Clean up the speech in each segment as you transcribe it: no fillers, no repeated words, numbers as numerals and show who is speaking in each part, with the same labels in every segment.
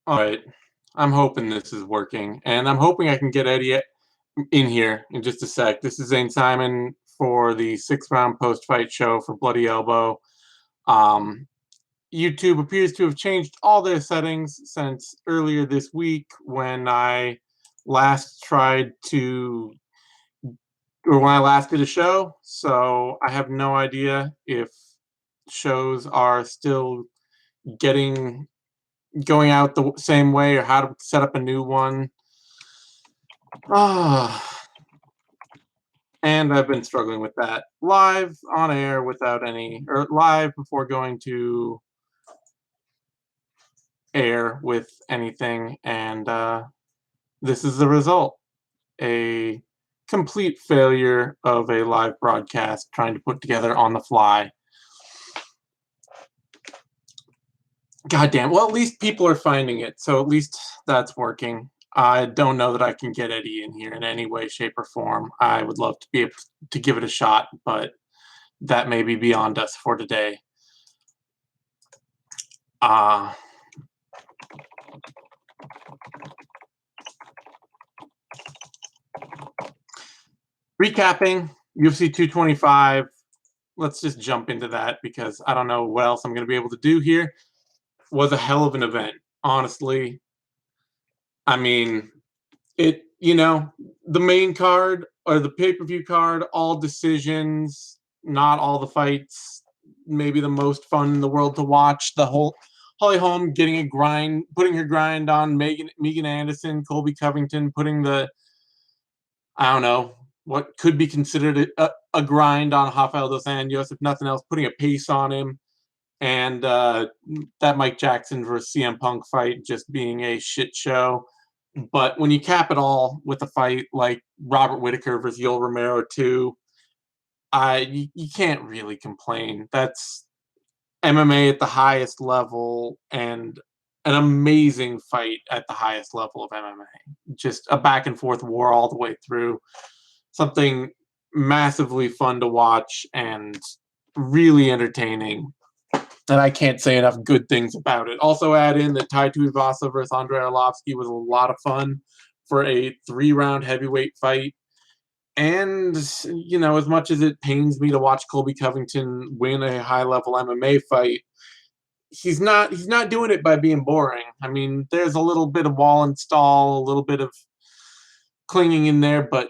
Speaker 1: All right. I'm hoping this is working, and I'm hoping I can get Eddie in here in just a sec. This is Zane Simon for the 6 round post-fight show for Bloody Elbow. Um, YouTube appears to have changed all their settings since earlier this week when I last tried to, or when I last did a show. So I have no idea if shows are still getting going out the same way or how to set up a new one. Ah, and I've been struggling with that live on air without any, or live before going to air with anything, and this is the result. A complete failure of a live broadcast trying to put together on the fly. Goddamn. Well, at least people are finding it, so at least that's working. I don't know that I can get Eddie in here in any way, shape, or form. I would love to be able to give it a shot, but that may be beyond us for today. Uh, Recapping UFC 225. Let's just jump into that because I don't know what else I'm going to be able to do here. Was a hell of an event, honestly. I mean, the main card or the pay-per-view card, all decisions, not all the fights, maybe the most fun in the world to watch. The whole Holly Holm getting a grind, putting her grind on Megan Anderson, Colby Covington, putting the, I don't know, what could be considered a grind on Rafael dos Anjos, if nothing else, putting a pace on him. And that Mike Jackson versus CM Punk fight just being a shit show. But when you cap it all with a fight like Robert Whittaker versus Yoel Romero 2, you can't really complain. That's MMA at the highest level and an amazing fight at the highest level of MMA. Just a back and forth war all the way through. Something massively fun to watch and really entertaining. And I can't say enough good things about it. Also add in that Tai Tuivasa versus Andrei Arlovski was a lot of fun for a 3 round heavyweight fight. And, as much as it pains me to watch Colby Covington win a high-level MMA fight, he's not doing it by being boring. I mean, there's a little bit of wall and stall, a little bit of clinging in there, but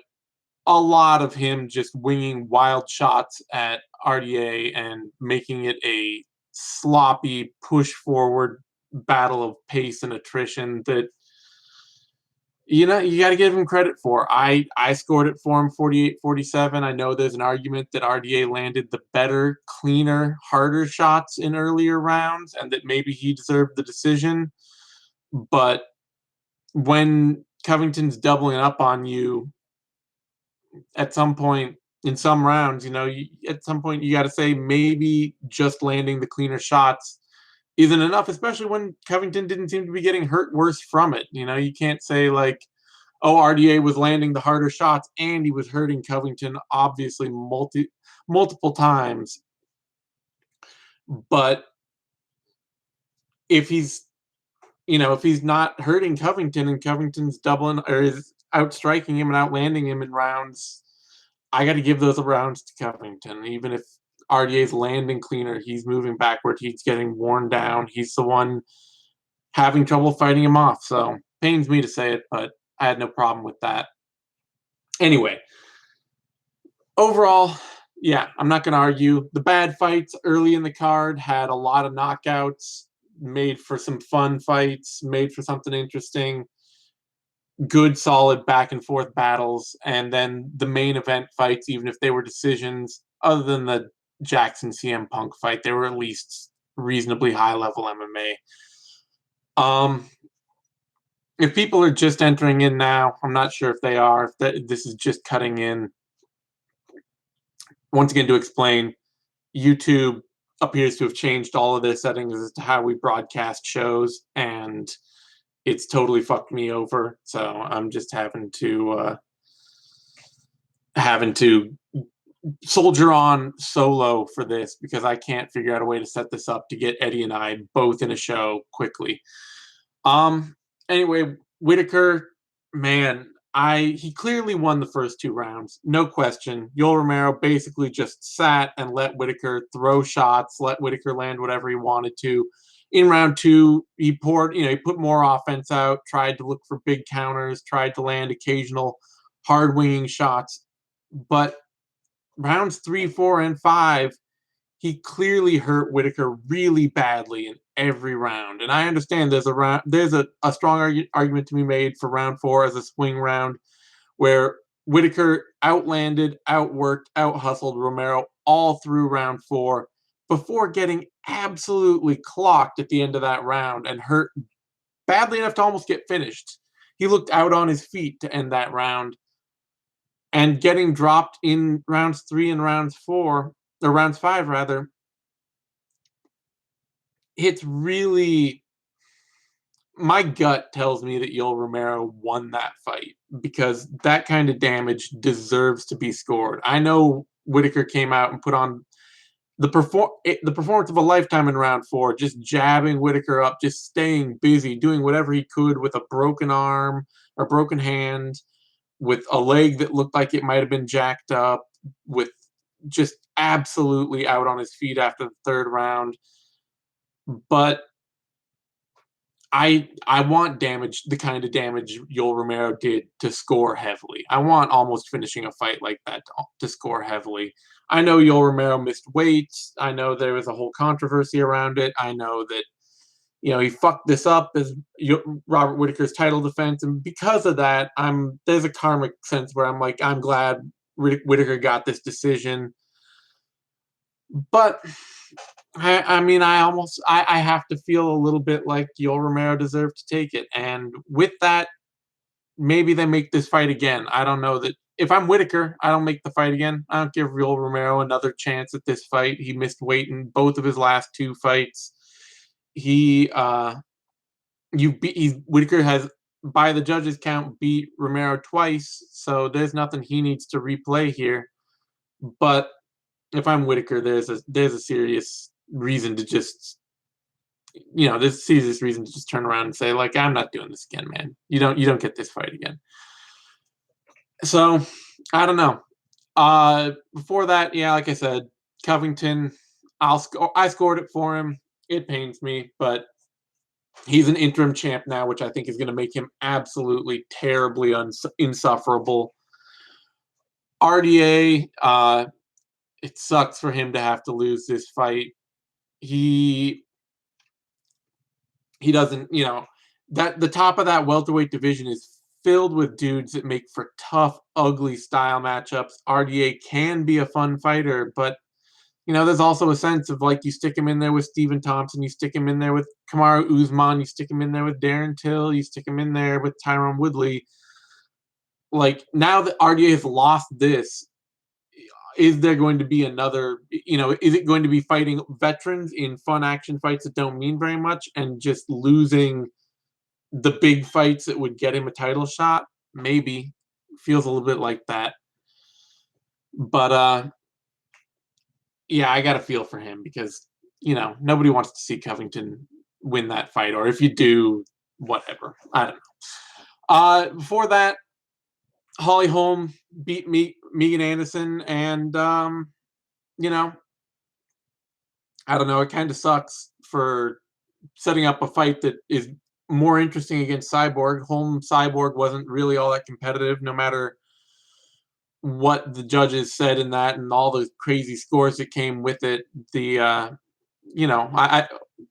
Speaker 1: a lot of him just winging wild shots at RDA and making it a sloppy push forward battle of pace and attrition that you got to give him credit for. I scored it for him 48-47. I know there's an argument that RDA landed the better, cleaner, harder shots in earlier rounds and that maybe he deserved the decision. But when Covington's doubling up on you at some point in some rounds, at some point you got to say maybe just landing the cleaner shots isn't enough, especially when Covington didn't seem to be getting hurt worse from it. You can't say like, oh, RDA was landing the harder shots and he was hurting Covington obviously multiple times. But if he's if he's not hurting Covington and Covington's doubling or is outstriking him and outlanding him in rounds, I got to give those rounds to Covington. Even if RDA's landing cleaner, he's moving backward, he's getting worn down, he's the one having trouble fighting him off. So pains me to say it, but I had no problem with that. Anyway, overall, yeah, I'm not going to argue. The bad fights early in the card had a lot of knockouts, made for some fun fights, made for something interesting, good, solid back and forth battles. And then the main event fights, even if they were decisions, other than the Jackson CM Punk fight, they were at least reasonably high level MMA. If people are just entering in now, I'm not sure if they are, if this is just cutting in. Once again, to explain, YouTube appears to have changed all of their settings as to how we broadcast shows, and it's totally fucked me over. So I'm just having to soldier on solo for this because I can't figure out a way to set this up to get Eddie and I both in a show quickly. Um. Anyway, Whittaker, man, he clearly won the first 2 rounds, no question. Yoel Romero basically just sat and let Whittaker throw shots, let Whittaker land whatever he wanted to. In round 2, he put more offense out, tried to look for big counters, tried to land occasional hard winging shots, but rounds 3, 4, and 5, he clearly hurt Whittaker really badly in every round. And I understand there's a strong argument to be made for round 4 as a swing round where Whittaker outlanded, outworked, out hustled Romero all through round 4 before getting absolutely clocked at the end of that round and hurt badly enough to almost get finished. He looked out on his feet to end that round, and getting dropped in rounds 3 and rounds 4, or rounds 5 rather. It's really, my gut tells me that Yoel Romero won that fight because that kind of damage deserves to be scored. I know Whittaker came out and put on the performance of a lifetime in round 4, just jabbing Whittaker up, just staying busy, doing whatever he could with a broken arm or broken hand, with a leg that looked like it might have been jacked up, with just absolutely out on his feet after the 3rd round. But I want damage, the kind of damage Yoel Romero did, to score heavily. I want almost finishing a fight like that to score heavily. I know Yoel Romero missed weight. I know there was a whole controversy around it. I know that he fucked this up as Robert Whittaker's title defense, and because of that, there's a karmic sense where I'm like, I'm glad Whittaker got this decision. But I mean, I have to feel a little bit like Yoel Romero deserved to take it, and with that, maybe they make this fight again. I don't know that if I'm Whittaker, I don't make the fight again. I don't give Yoel Romero another chance at this fight. He missed weight in both of his last 2 fights. He Whittaker has, by the judges' count, beat Romero twice, so there's nothing he needs to replay here. But if I'm Whittaker, there's a serious reason to just there's serious reason to just turn around and say, like, I'm not doing this again, man. You don't get this fight again. So I don't know. Before that, yeah, like I said, Covington, I scored it for him. It pains me, but he's an interim champ now, which I think is going to make him absolutely terribly insufferable. RDA, it sucks for him to have to lose this fight. He doesn't, that the top of that welterweight division is filled with dudes that make for tough, ugly style matchups. RDA can be a fun fighter, but there's also a sense of, like, you stick him in there with Stephen Thompson, you stick him in there with Kamaru Usman, you stick him in there with Darren Till, you stick him in there with Tyron Woodley. Like, now that RDA has lost this, is there going to be another, is it going to be fighting veterans in fun action fights that don't mean very much and just losing the big fights that would get him a title shot? Maybe. Feels a little bit like that. But yeah, I got a feel for him because, nobody wants to see Covington win that fight, or if you do, whatever. I don't know. Before that, Holly Holm beat Megan Anderson, and I don't know. It kind of sucks for setting up a fight that is more interesting against Cyborg. Cyborg wasn't really all that competitive, no matter what the judges said in that and all the crazy scores that came with it. I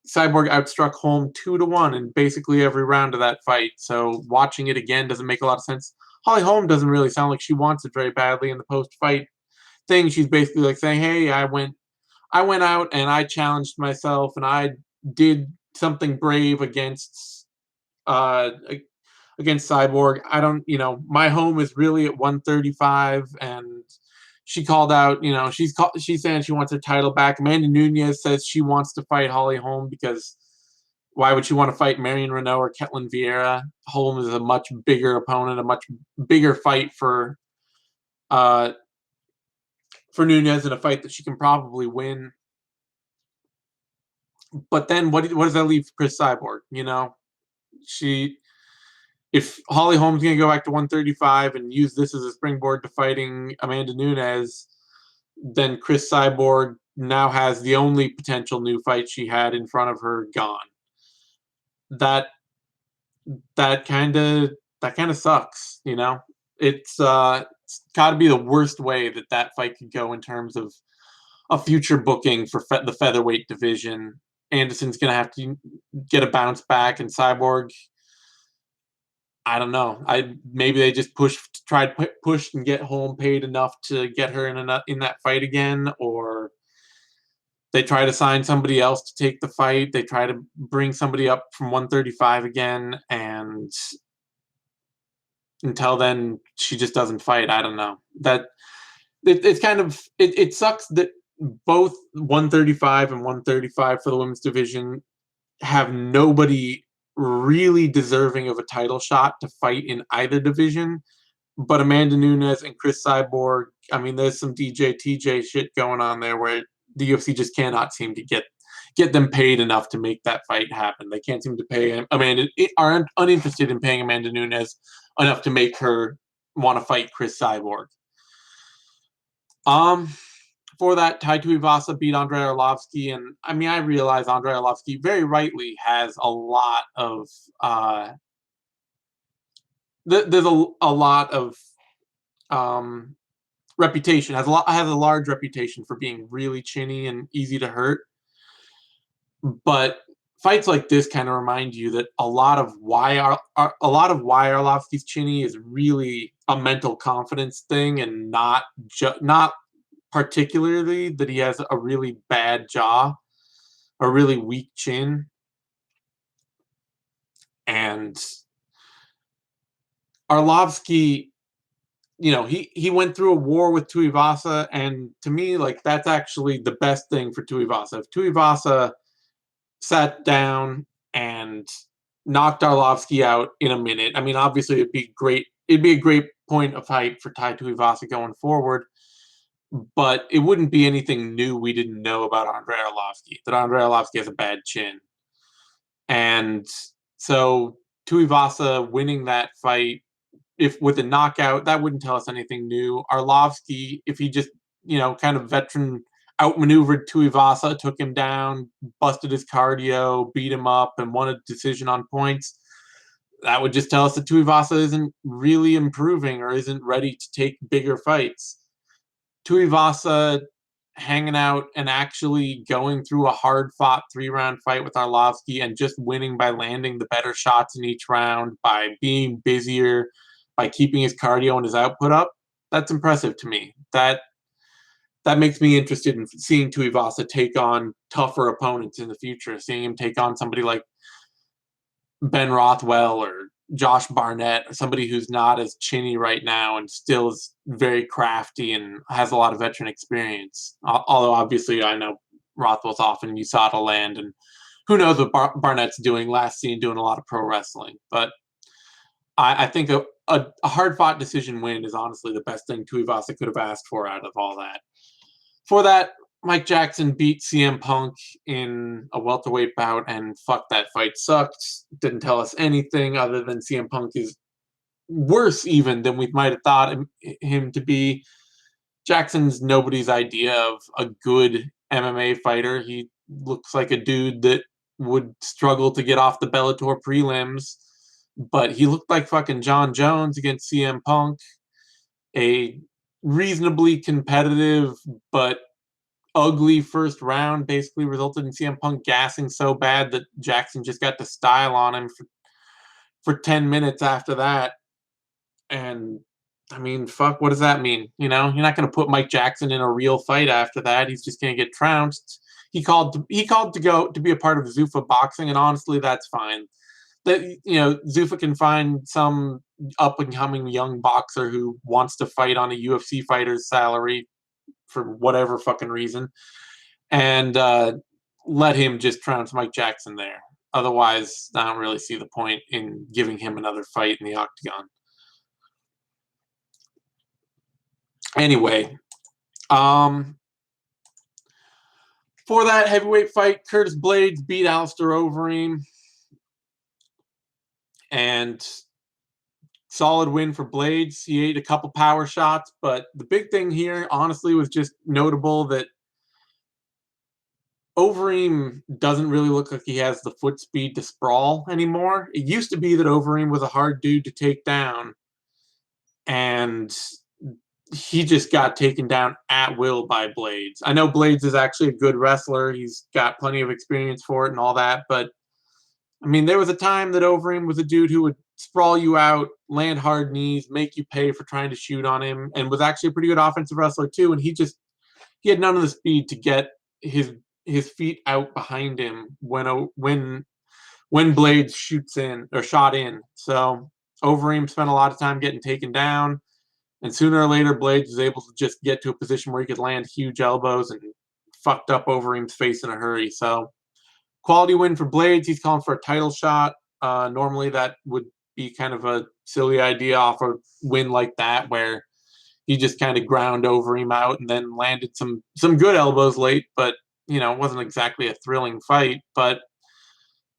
Speaker 1: Cyborg outstruck Holm 2-1 in basically every round of that fight. So watching it again doesn't make a lot of sense. Holly Holm doesn't really sound like she wants it very badly in the post-fight thing. She's basically like saying, "Hey, I went out and I challenged myself and I did something brave uh against Cyborg. I don't, my home is really at 135." And she called out, she's saying she wants her title back. Amanda Nunes says she wants to fight Holly Holm because why would she want to fight Marion Renault or Ketlin Vieira? Holm is a much bigger opponent, a much bigger fight for Nunes, in a fight that she can probably win. But then what does that leave Chris Cyborg? If Holly Holm's going to go back to 135 and use this as a springboard to fighting Amanda Nunes, then Chris Cyborg now has the only potential new fight she had in front of her gone. That kind of sucks, you know. It's got to be the worst way that fight could go in terms of a future booking for the featherweight division. Anderson's going to have to get a bounce back, and Cyborg, I don't know. Maybe they just push and get Holm paid enough to get her in that fight again, or they try to sign somebody else to take the fight. They try to bring somebody up from 135 again, and until then, she just doesn't fight. I don't know. It's kind of it sucks that both 135 and 135 for the women's division have nobody really deserving of a title shot to fight in either division. But Amanda Nunes and Chris Cyborg, I mean, there's some DJ TJ shit going on there where the UFC just cannot seem to get them paid enough to make that fight happen. They can't seem to pay Amanda, aren't uninterested in paying Amanda Nunes enough to make her want to fight Chris Cyborg. For that, Tai Tuivasa beat Andrei Arlovski, and I mean, I realize Andrei Arlovski very rightly has a lot of there's a lot of reputation, has a large reputation for being really chinny and easy to hurt. But fights like this kind of remind you that a lot of why Arlovski's chinny is really a mental confidence thing, and not particularly that he has a really bad jaw, a really weak chin. And Arlovski, you know, he went through a war with Tuivasa, and to me, like, that's actually the best thing for Tuivasa. If Tuivasa sat down and knocked Arlovski out in a minute, I mean, obviously it'd be a great point of hype for Tai Tuivasa going forward, but it wouldn't be anything new we didn't know about Andrei Arlovski, that Andrei Arlovski has a bad chin. And so Tuivasa winning that fight, if with a knockout, that wouldn't tell us anything new. Arlovski, if he just, you know, kind of veteran outmaneuvered Tuivasa, took him down, busted his cardio, beat him up, and won a decision on points, that would just tell us that Tuivasa isn't really improving or isn't ready to take bigger fights. Tuivasa hanging out and actually going through a hard-fought 3-round fight with Arlovski and just winning by landing the better shots in each round, by being busier, by keeping his cardio and his output up, that's impressive to me. That makes me interested in seeing Tuivasa take on tougher opponents in the future, seeing him take on somebody like Ben Rothwell or Josh Barnett, or somebody who's not as chinny right now and still is very crafty and has a lot of veteran experience. Although obviously I know Rothwell's off in USADA land, and who knows what Barnett's doing. Last seen doing a lot of pro wrestling, but I think a hard-fought decision win is honestly the best thing Tuivasa could have asked for out of all that. For that, Mike Jackson beat CM Punk in a welterweight bout, and fuck, that fight sucked. Didn't tell us anything other than CM Punk is worse even than we might have thought him to be. Jackson's nobody's idea of a good MMA fighter. He looks like a dude that would struggle to get off the Bellator prelims, but he looked like fucking John Jones against CM Punk. A reasonably competitive but ugly first round basically resulted in CM Punk gassing so bad that Jackson just got to style on him for 10 minutes after that. And I mean, fuck, what does that mean? You know, you're not going to put Mike Jackson in a real fight after that. He's just going to get trounced. He called to go to be a part of Zuffa boxing, and honestly, that's fine. That, you know, Zuffa can find some up and coming young boxer who wants to fight on a UFC fighter's salary for whatever fucking reason, and let him just trounce Mike Jackson there. Otherwise, I don't really see the point in giving him another fight in the octagon. Anyway, for that heavyweight fight, Curtis Blades beat Alistair Overeem. And solid win for Blades. He ate a couple power shots, but the big thing here, honestly, was just notable that Overeem doesn't really look like he has the foot speed to sprawl anymore. It used to be that Overeem was a hard dude to take down, and he just got taken down at will by Blades. I know Blades is actually a good wrestler. He's got plenty of experience for it and all that, but I mean, there was a time that Overeem was a dude who would sprawl you out, land hard knees, make you pay for trying to shoot on him, and was actually a pretty good offensive wrestler too. And he had none of the speed to get his feet out behind him when Blades shoots in or shot in. So Overeem spent a lot of time getting taken down, and sooner or later Blades was able to just get to a position where he could land huge elbows and fucked up Overeem's face in a hurry. So quality win for Blades. He's calling for a title shot. Normally that would be kind of a silly idea off a win like that, where he just kind of ground Overeem out and then landed some good elbows late, but it wasn't exactly a thrilling fight. But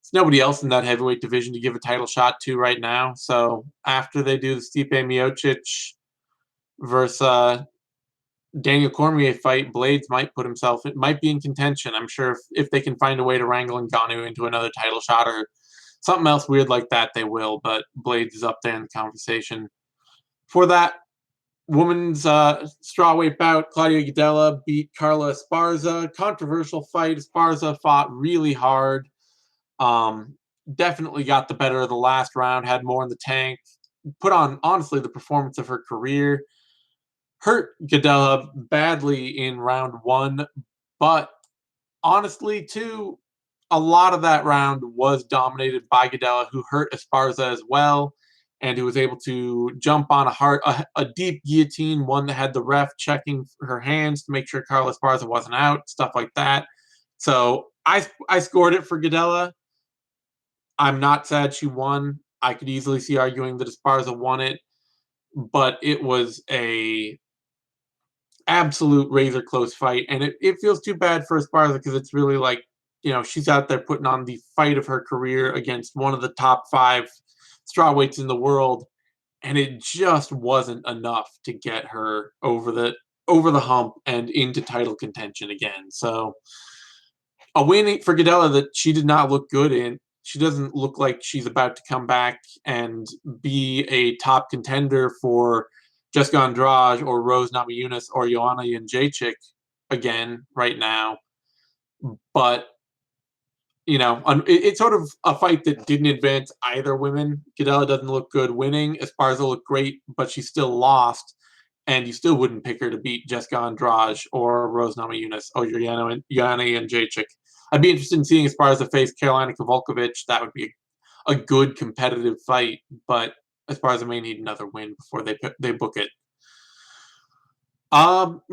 Speaker 1: there's nobody else in that heavyweight division to give a title shot to right now. So after they do the Stipe Miocic versus Daniel Cormier fight, Blades might it might be in contention. I'm sure if they can find a way to wrangle Ngannou into another title shot or something else weird like that, they will. But Blades is up there in the conversation. For that women's strawweight bout, Claudia Gadelha beat Carla Esparza. Controversial fight. Esparza fought really hard. Definitely got the better of the last round, had more in the tank. Put on, honestly, the performance of her career. Hurt Guida badly in round one, but honestly, too, a lot of that round was dominated by Guida, who hurt Esparza as well, and who was able to jump on a deep guillotine, one that had the ref checking her hands to make sure Carla Esparza wasn't out, stuff like that. So I scored it for Guida. I'm not sad she won. I could easily see arguing that Esparza won it, but it was a absolute razor close fight, and it feels too bad for Esparza because it's really like she's out there putting on the fight of her career against one of the top 5 strawweights in the world, and it just wasn't enough to get her over the hump and into title contention again. So a win for Guida that she did not look good in. She doesn't look like she's about to come back and be a top contender for Jessica Andrade or Rose Namajunas or Joanna Jędrzejczyk again right now. But, it's sort of a fight that didn't advance either women. Guida doesn't look good winning. Esparza looked great, but she still lost. And you still wouldn't pick her to beat Jessica Andrade or Rose Namajunas or Joanna Jędrzejczyk. I'd be interested in seeing Esparza face Karolina Kowalkiewicz. That would be a good competitive fight, but Esparza may need another win before they book it.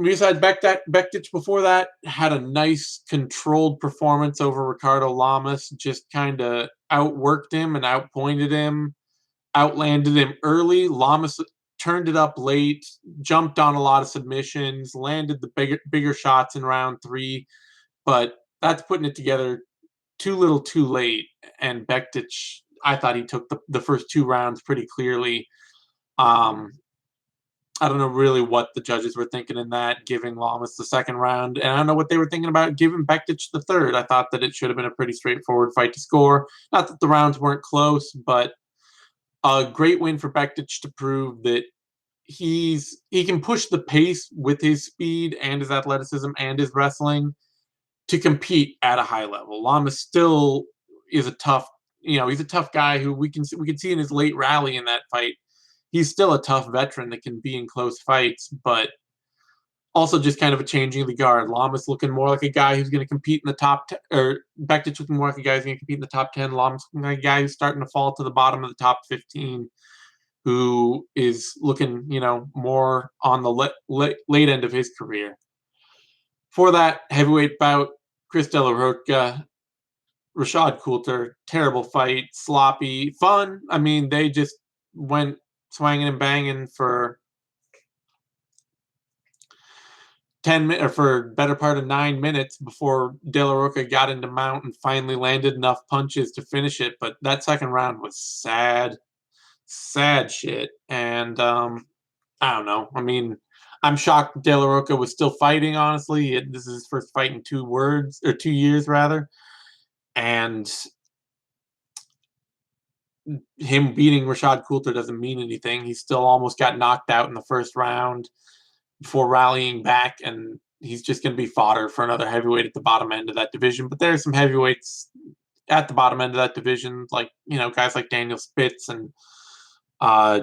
Speaker 1: Besides Bektic before that had a nice controlled performance over Ricardo Lamas. Just kind of outworked him and outpointed him, outlanded him early. Lamas turned it up late, jumped on a lot of submissions, landed the bigger shots in round 3, but that's putting it together too little too late. And Bektic, I thought he took the first 2 rounds pretty clearly. I don't know really what the judges were thinking in that, giving Lamas the second round, and I don't know what they were thinking about giving Bektic the third. I thought that it should have been a pretty straightforward fight to score. Not that the rounds weren't close, but a great win for Bektic to prove that he can push the pace with his speed and his athleticism and his wrestling to compete at a high level. Lamas still is a tough, he's a tough guy who we can see in his late rally in that fight. He's still a tough veteran that can be in close fights, but also just kind of a changing of the guard. Lamas looking more like a guy who's going to compete in the top 10, or Bektic looking more like a guy who's going to compete in the top 10. Lamas looking like a guy who's starting to fall to the bottom of the top 15, who is looking, more on the late end of his career. For that heavyweight bout, Chris De La Rocha, Rashad Coulter, terrible fight, sloppy, fun. I mean, they just went swinging and banging for or for better part of 9 minutes before De La Roca got into mount and finally landed enough punches to finish it. But that second round was sad shit. And I don't know. I mean, I'm shocked De La Roca was still fighting. Honestly, this is his first fight in 2 years rather, and him beating Rashad Coulter doesn't mean anything. He still almost got knocked out in the first round before rallying back, and he's just going to be fodder for another heavyweight at the bottom end of that division. But there are some heavyweights at the bottom end of that division, like guys like Daniel Spitz and uh,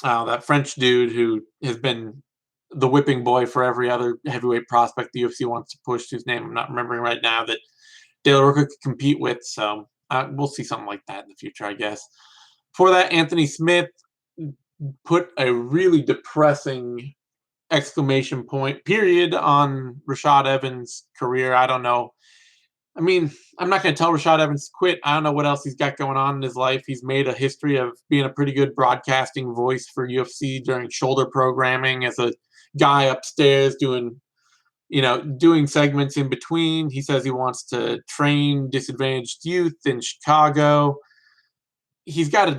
Speaker 1: that French dude who has been the whipping boy for every other heavyweight prospect the UFC wants to push, whose name I'm not remembering right now, that De La Roca could compete with. So we'll see something like that in the future, I guess. For that, Anthony Smith put a really depressing exclamation point period on Rashad Evans' career. I don't know. I mean, I'm not going to tell Rashad Evans to quit. I don't know what else he's got going on in his life. He's made a history of being a pretty good broadcasting voice for UFC during shoulder programming as a guy upstairs doing segments in between. He says he wants to train disadvantaged youth in Chicago. He's got to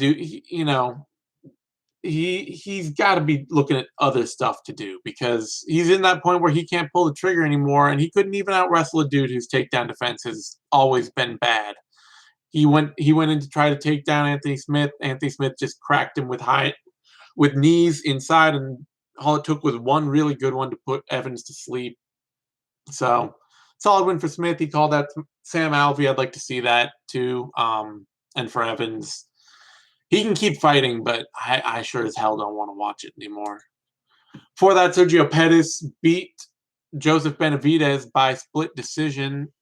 Speaker 1: he's got to be looking at other stuff to do because he's in that point where he can't pull the trigger anymore, and he couldn't even out wrestle a dude whose takedown defense has always been bad. He went in to try to take down Anthony Smith. Anthony Smith just cracked him with knees inside, and all it took was one really good one to put Evans to sleep. So solid win for Smith. He called out Sam Alvey. I'd like to see that too. And for Evans, he can keep fighting, but I sure as hell don't want to watch it anymore. For that, Sergio Pettis beat Joseph Benavidez by split decision.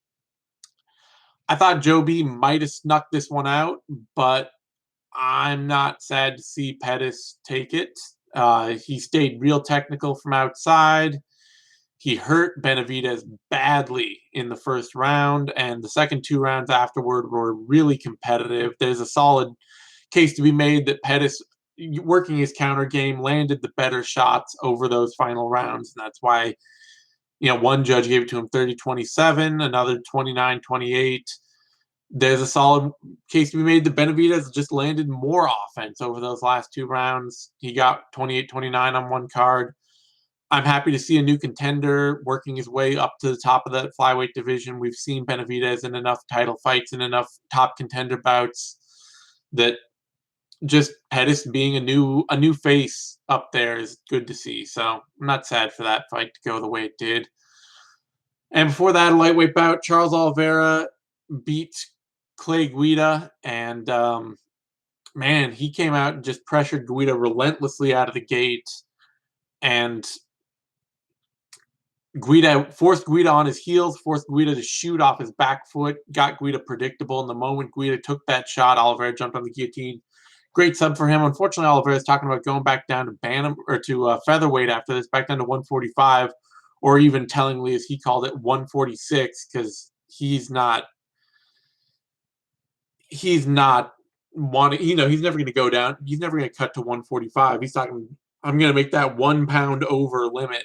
Speaker 1: I thought Joe B might have snuck this one out, but I'm not sad to see Pettis take it. He stayed real technical from outside. He hurt Benavidez badly in the first round, and the second 2 rounds afterward were really competitive. There's a solid case to be made that Pettis, working his counter game, landed the better shots over those final rounds, and that's why one judge gave it to him 30-27, another 29-28. There's a solid case to be made that Benavidez just landed more offense over those last 2 rounds. He got 28-29 on one card. I'm happy to see a new contender working his way up to the top of that flyweight division. We've seen Benavidez in enough title fights and enough top contender bouts that just Pettis being a new face up there is good to see. So I'm not sad for that fight to go the way it did. And before that, a lightweight bout, Charles Oliveira beat Clay Guida, and man, he came out and just pressured Guida relentlessly out of the gate, and Guida forced Guida on his heels, forced Guida to shoot off his back foot, got Guida predictable. And the moment Guida took that shot, Oliveira jumped on the guillotine. Great sub for him. Unfortunately, Oliveira is talking about going back down to featherweight after this, back down to 145, or even tellingly, as he called it, 146, because he's not wanting. He's never going to go down. He's never going to cut to 145. He's talking, I'm going to make that 1 pound over limit.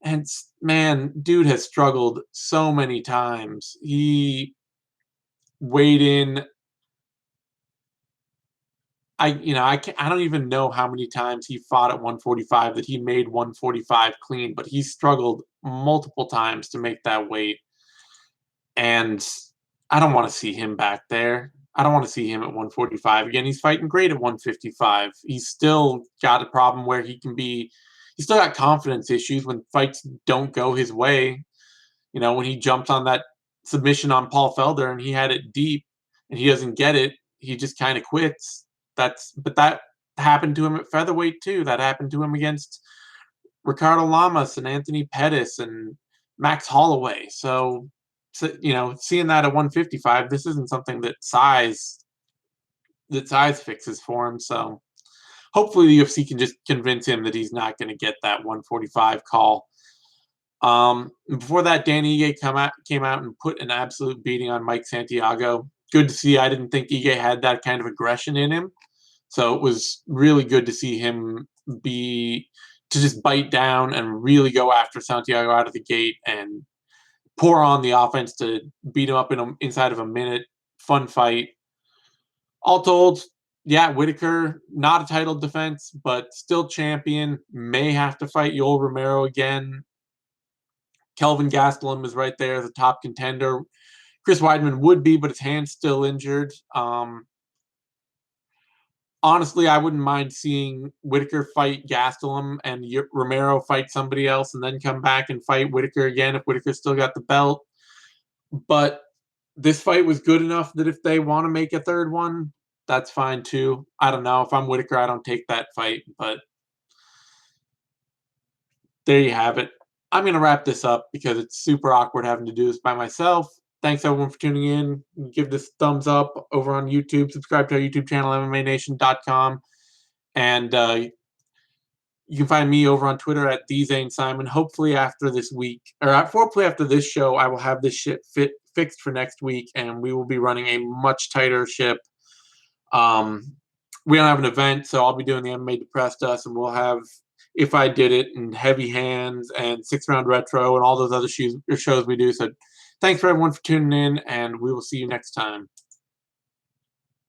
Speaker 1: And man, dude has struggled so many times. He weighed in. I don't even know how many times he fought at 145 that he made 145 clean, but he struggled multiple times to make that weight. And I don't want to see him back there. I don't want to see him at 145 again. He's fighting great at 155. He's still got a problem where he's still got confidence issues when fights don't go his way. When he jumped on that submission on Paul Felder and he had it deep and he doesn't get it, he just kind of quits. But that happened to him at featherweight too. That happened to him against Ricardo Lamas and Anthony Pettis and Max Holloway. So seeing that at 155, this isn't something that size fixes for him. So hopefully the UFC can just convince him that he's not going to get that 145 call. Before that, Dan Ige came out and put an absolute beating on Mike Santiago. Good to see. I didn't think Ige had that kind of aggression in him. So it was really good to see him be to just bite down and really go after Santiago out of the gate and pour on the offense to beat him up inside of a minute. Fun fight. All told, yeah, Whittaker, not a title defense, but still champion. May have to fight Yoel Romero again. Kelvin Gastelum is right there as a top contender. Chris Weidman would be, but his hand's still injured. Honestly, I wouldn't mind seeing Whittaker fight Gastelum and Romero fight somebody else and then come back and fight Whittaker again if Whittaker's still got the belt. But this fight was good enough that if they want to make a third one, that's fine too. I don't know. If I'm Whittaker, I don't take that fight, but there you have it. I'm going to wrap this up because it's super awkward having to do this by myself. Thanks everyone for tuning in. Give this thumbs up over on YouTube. Subscribe to our YouTube channel, MMANation.com. And you can find me over on Twitter at DZaneSimon. Hopefully after this week, or hopefully after this show, I will have this shit fixed for next week, and we will be running a much tighter ship. We don't have an event, so I'll be doing the MMA Depressed Us, and we'll have If I Did It and Heavy Hands and 6 Round Retro and all those other shows we do. So thanks for everyone for tuning in, and we will see you next time.